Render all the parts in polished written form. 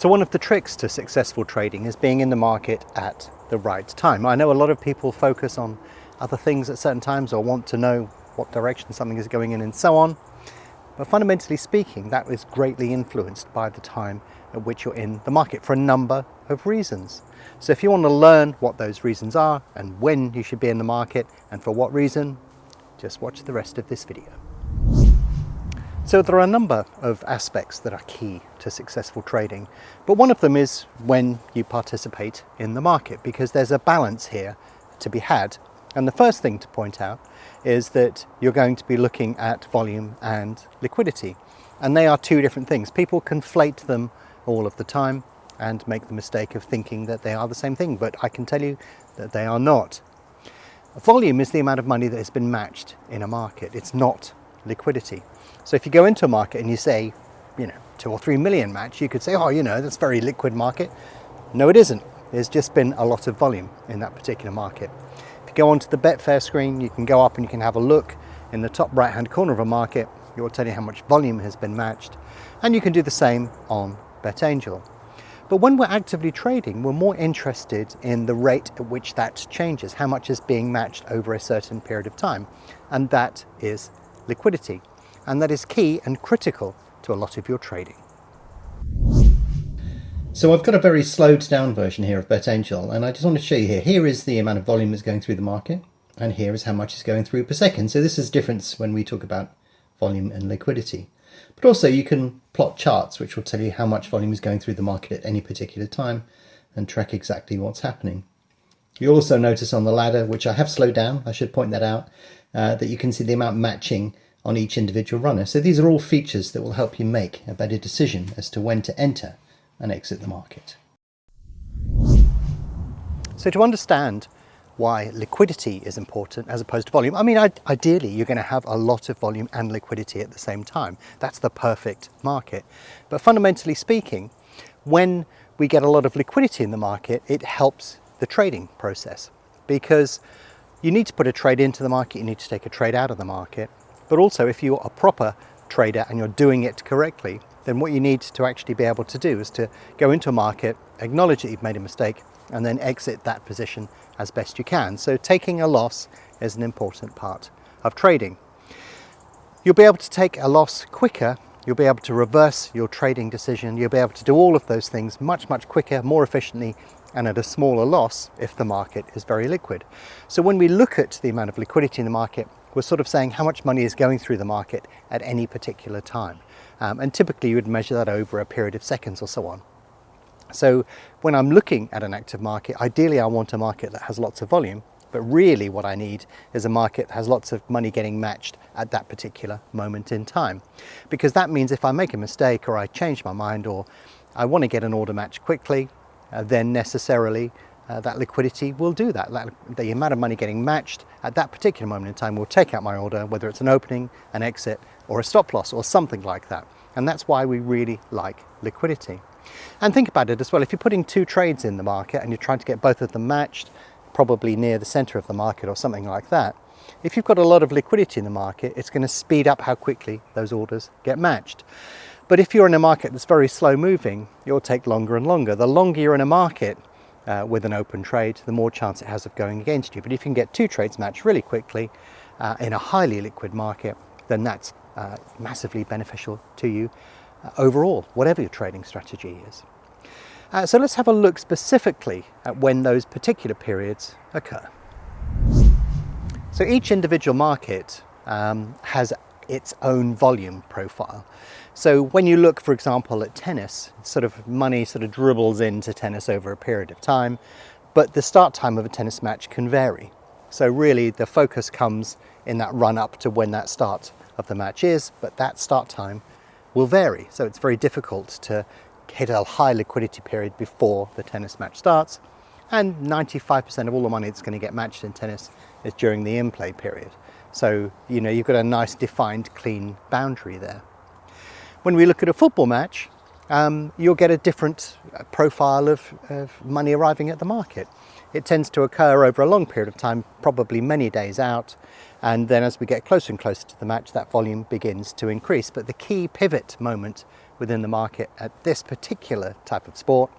So one of the tricks to successful trading is being in the market at the right time. I know a lot of people focus on other things at certain times or want to know what direction something is going in and so on. But fundamentally speaking, that is greatly influenced by the time at which you're in the market for a number of reasons. So if you want to learn what those reasons are and when you should be in the market and for what reason, just watch the rest of this video. So there are a number of aspects that are key to successful trading, but one of them is when you participate in the market, because there's a balance here to be had. And the first thing to point out is that you're going to be looking at volume and liquidity, and they are two different things. People conflate them all of the time and make the mistake of thinking that they are the same thing, but I can tell you that they are not. Volume is the amount of money that has been matched in a market. It's not liquidity. So if you go into a market and you say, 2 or 3 million match, you could say, that's a very liquid market. No, it isn't. There's just been a lot of volume in that particular market. If you go onto the Betfair screen, you can go up and you can have a look in the top right hand corner of a market. It will tell you how much volume has been matched, and you can do the same on BetAngel. But when we're actively trading, we're more interested in the rate at which that changes, how much is being matched over a certain period of time, and that is liquidity. And that is key and critical to a lot of your trading. So I've got a very slowed down version here of BetAngel, and I just want to show you here. Here is the amount of volume that's going through the market, and here is how much is going through per second. So this is the difference when we talk about volume and liquidity. But also you can plot charts which will tell you how much volume is going through the market at any particular time and track exactly what's happening. You'll also notice on the ladder, which I have slowed down, I should point that out, that you can see the amount matching on each individual runner. So these are all features that will help you make a better decision as to when to enter and exit the market. So to understand why liquidity is important as opposed to volume, ideally you're going to have a lot of volume and liquidity at the same time. That's the perfect market. But fundamentally speaking, when we get a lot of liquidity in the market, it helps the trading process, because you need to put a trade into the market, you need to take a trade out of the market. But also, if you're a proper trader and you're doing it correctly, then what you need to actually be able to do is to go into a market, acknowledge that you've made a mistake, and then exit that position as best you can. So taking a loss is an important part of trading. You'll be able to take a loss quicker, you'll be able to reverse your trading decision, you'll be able to do all of those things much, much quicker, more efficiently, and at a smaller loss if the market is very liquid. So when we look at the amount of liquidity in the market, we're sort of saying how much money is going through the market at any particular time. And typically you would measure that over a period of seconds or so on. So when I'm looking at an active market, ideally I want a market that has lots of volume, but really what I need is a market that has lots of money getting matched at that particular moment in time. Because that means if I make a mistake or I change my mind or I want to get an order match quickly, then necessarily that liquidity will do that. The amount of money getting matched at that particular moment in time will take out my order, whether it's an opening, an exit, or a stop loss, or something like that. And that's why we really like liquidity. And think about it as well, if you're putting two trades in the market and you're trying to get both of them matched, probably near the center of the market or something like that, if you've got a lot of liquidity in the market, it's going to speed up how quickly those orders get matched. But if you're in a market that's very slow moving, it'll take longer and longer. The longer you're in a market with an open trade, the more chance it has of going against you. But if you can get two trades matched really quickly in a highly liquid market, then that's massively beneficial to you overall, whatever your trading strategy is. So let's have a look specifically at when those particular periods occur. So each individual market has its own volume profile. So when you look, for example, at tennis, money dribbles into tennis over a period of time, but the start time of a tennis match can vary. So really the focus comes in that run up to when that start of the match is, but that start time will vary. So it's very difficult to hit a high liquidity period before the tennis match starts. And 95% of all the money that's going to get matched in tennis is during the in-play period. So, you've got a nice defined, clean boundary there. When we look at a football match, you'll get a different profile of money arriving at the market. It tends to occur over a long period of time, probably many days out. And then as we get closer and closer to the match, that volume begins to increase. But the key pivot moment within the market at this particular type of sport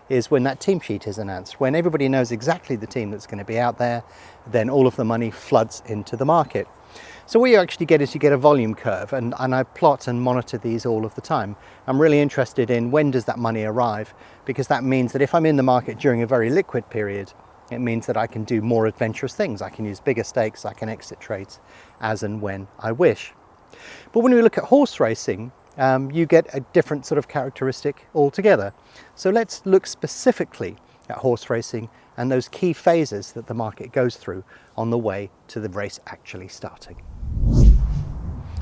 is when that team sheet is announced. When everybody knows exactly the team that's going to be out there, then all of the money floods into the market. So what you actually get is you get a volume curve, and I plot and monitor these all of the time. I'm really interested in when does that money arrive, because that means that if I'm in the market during a very liquid period, it means that I can do more adventurous things. I can use bigger stakes, I can exit trades as and when I wish. But when we look at horse racing, you get a different sort of characteristic altogether. So let's look specifically at horse racing and those key phases that the market goes through on the way to the race actually starting.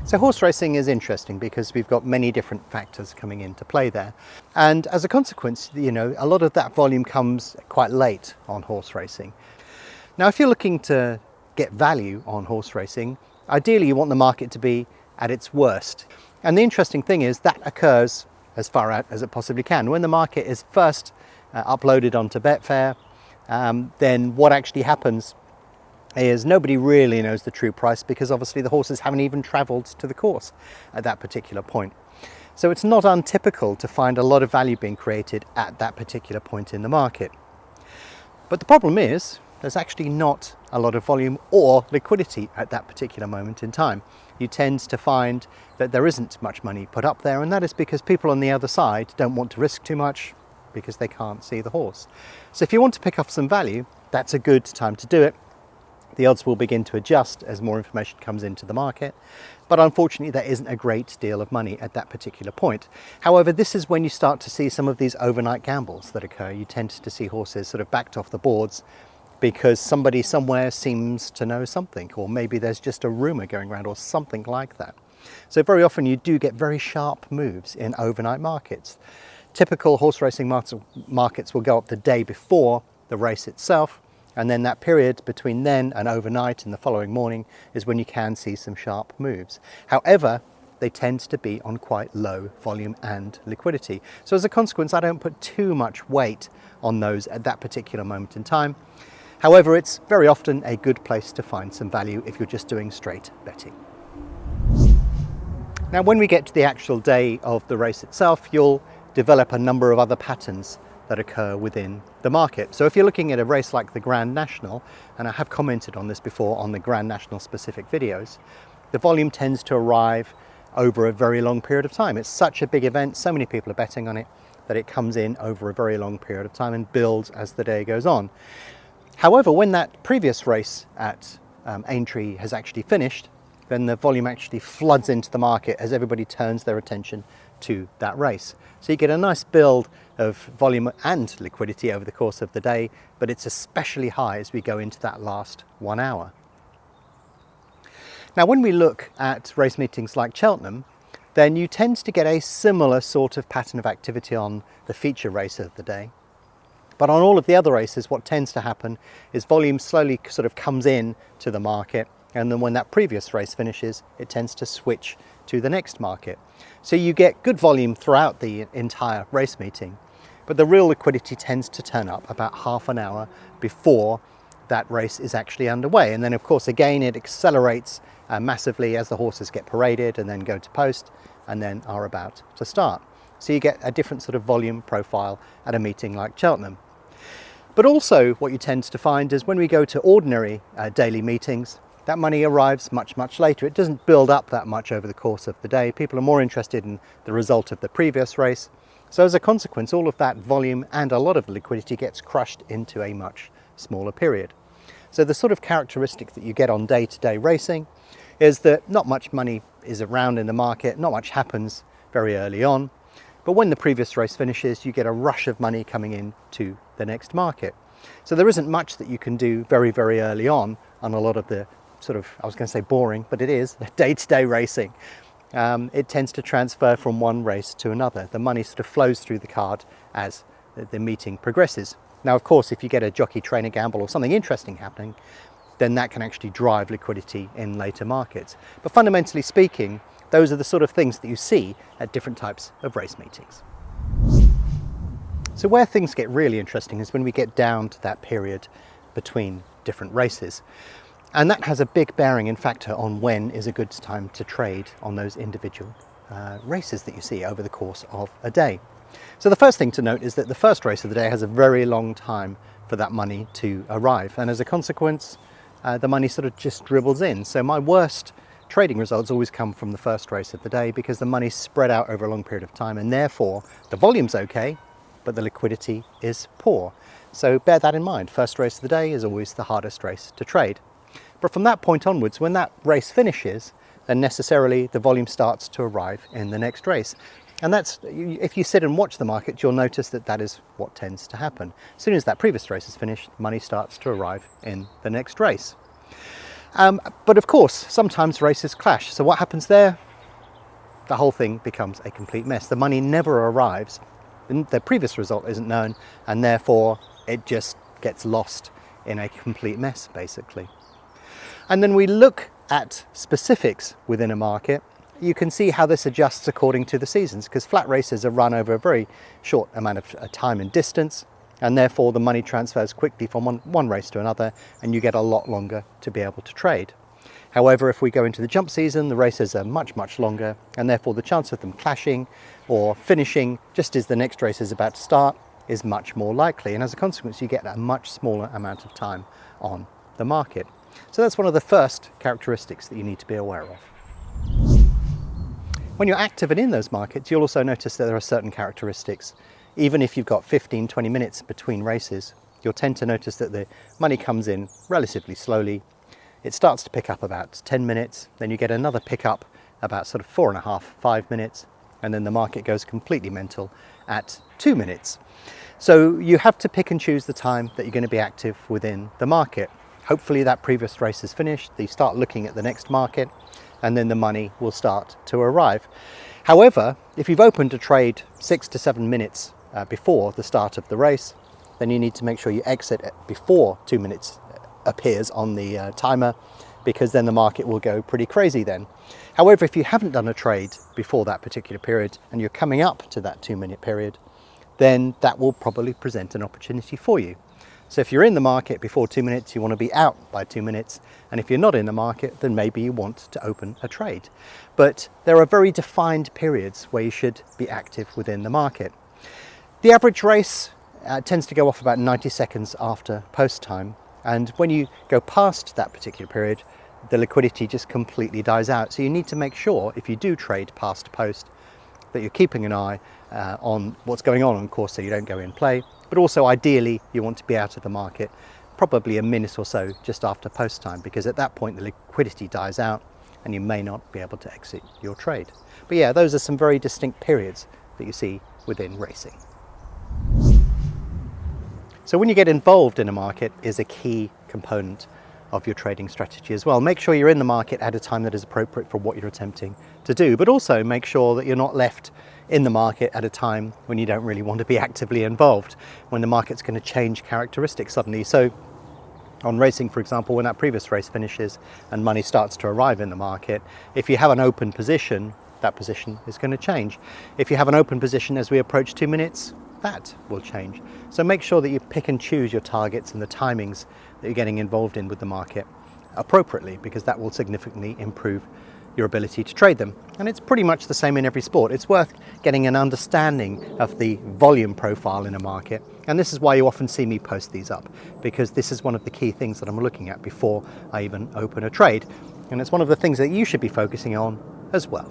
So horse racing is interesting because we've got many different factors coming into play there. And as a consequence, a lot of that volume comes quite late on horse racing. Now, if you're looking to get value on horse racing, ideally you want the market to be at its worst. And the interesting thing is that occurs as far out as it possibly can. When the market is first uploaded onto Betfair, then what actually happens is nobody really knows the true price, because obviously the horses haven't even travelled to the course at that particular point. So it's not untypical to find a lot of value being created at that particular point in the market. But the problem is there's actually not a lot of volume or liquidity at that particular moment in time. You tend to find that there isn't much money put up there, and that is because people on the other side don't want to risk too much because they can't see the horse. So if you want to pick up some value, that's a good time to do it. The odds will begin to adjust as more information comes into the market, but unfortunately there isn't a great deal of money at that particular point. However, this is when you start to see some of these overnight gambles that occur. You tend to see horses sort of backed off the boards because somebody somewhere seems to know something, or maybe there's just a rumour going around or something like that. So very often you do get very sharp moves in overnight markets. Typical horse racing markets will go up the day before the race itself, and then that period between then and overnight and the following morning is when you can see some sharp moves. However, they tend to be on quite low volume and liquidity. So as a consequence, I don't put too much weight on those at that particular moment in time. However, it's very often a good place to find some value if you're just doing straight betting. Now, when we get to the actual day of the race itself, you'll develop a number of other patterns that occur within the market. So if you're looking at a race like the Grand National, and I have commented on this before on the Grand National specific videos, the volume tends to arrive over a very long period of time. It's such a big event, so many people are betting on it, that it comes in over a very long period of time and builds as the day goes on. However, when that previous race at Aintree has actually finished, then the volume actually floods into the market as everybody turns their attention to that race. So you get a nice build of volume and liquidity over the course of the day, but it's especially high as we go into that last 1 hour. Now, when we look at race meetings like Cheltenham, then you tend to get a similar sort of pattern of activity on the feature race of the day. But on all of the other races, what tends to happen is volume slowly sort of comes in to the market, and then when that previous race finishes, it tends to switch to the next market. So you get good volume throughout the entire race meeting, but the real liquidity tends to turn up about half an hour before that race is actually underway. And then of course, again, it accelerates massively as the horses get paraded and then go to post and then are about to start. So you get a different sort of volume profile at a meeting like Cheltenham. But also what you tend to find is when we go to ordinary daily meetings, that money arrives much, much later. It doesn't build up that much over the course of the day. People are more interested in the result of the previous race. So as a consequence, all of that volume and a lot of liquidity gets crushed into a much smaller period. So the sort of characteristic that you get on day-to-day racing is that not much money is around in the market, not much happens very early on. But when the previous race finishes, you get a rush of money coming in to the next market. So there isn't much that you can do very, very early on a lot of the sort of, I was going to say boring, but it is day-to-day racing. It tends to transfer from one race to another. The money sort of flows through the card as the meeting progresses. Now, of course, if you get a jockey trainer gamble or something interesting happening, then that can actually drive liquidity in later markets. But fundamentally speaking, those are the sort of things that you see at different types of race meetings. So where things get really interesting is when we get down to that period between different races. And that has a big bearing and factor on when is a good time to trade on those individual races that you see over the course of a day. So the first thing to note is that the first race of the day has a very long time for that money to arrive, and as a consequence the money sort of just dribbles in. So my worst trading results always come from the first race of the day, because the money's spread out over a long period of time, and therefore the volume's okay, but the liquidity is poor. So bear that in mind. First race of the day is always the hardest race to trade. But from that point onwards, when that race finishes, then necessarily the volume starts to arrive in the next race. And that's, if you sit and watch the market, you'll notice that that is what tends to happen. As soon as that previous race is finished, money starts to arrive in the next race. But of course, sometimes races clash. So what happens there? The whole thing becomes a complete mess. The money never arrives. The previous result isn't known, and therefore it just gets lost in a complete mess, basically. And then we look at specifics within a market. You can see how this adjusts according to the seasons, because flat races are run over a very short amount of time and distance, and therefore the money transfers quickly from one race to another, and you get a lot longer to be able to trade. However, if we go into the jump season, the races are much, much longer, and therefore the chance of them clashing or finishing just as the next race is about to start is much more likely, and as a consequence you get a much smaller amount of time on the market. So that's one of the first characteristics that you need to be aware of. When you're active and in those markets, you'll also notice that there are certain characteristics. Even if you've got 15-20 minutes between races, you'll tend to notice that the money comes in relatively slowly. It starts to pick up about 10 minutes, then you get another pickup about sort of 4.5-5 minutes, and then the market goes completely mental at 2 minutes. So you have to pick and choose the time that you're going to be active within the market. Hopefully that previous race is finished, you start looking at the next market, and then the money will start to arrive. However, if you've opened a trade 6 to 7 minutes before the start of the race, then you need to make sure you exit before 2 minutes appears on the timer, because then the market will go pretty crazy then. However, if you haven't done a trade before that particular period and you're coming up to that 2 minute period, then that will probably present an opportunity for you. So if you're in the market before 2 minutes, you want to be out by 2 minutes. And if you're not in the market, then maybe you want to open a trade. But there are very defined periods where you should be active within the market. The average race tends to go off about 90 seconds after post time. And when you go past that particular period, the liquidity just completely dies out. So you need to make sure, if you do trade past post, that you're keeping an eye on what's going on course, so you don't go in play. But also ideally you want to be out of the market probably a minute or so just after post time, because at that point the liquidity dies out and you may not be able to exit your trade. But yeah, those are some very distinct periods that you see within racing. So when you get involved in a market is a key component of your trading strategy as well. Make sure you're in the market at a time that is appropriate for what you're attempting to do, but also make sure that you're not left in the market at a time when you don't really want to be actively involved, when the market's going to change characteristics suddenly. So on racing, for example, when that previous race finishes and money starts to arrive in the market, if you have an open position, that position is going to change. If you have an open position as we approach 2 minutes, that will change. So make sure that you pick and choose your targets and the timings that you're getting involved in with the market appropriately, because that will significantly improve your ability to trade them. And it's pretty much the same in every sport. It's worth getting an understanding of the volume profile in a market, and this is why you often see me post these up, because this is one of the key things that I'm looking at before I even open a trade, and it's one of the things that you should be focusing on as well.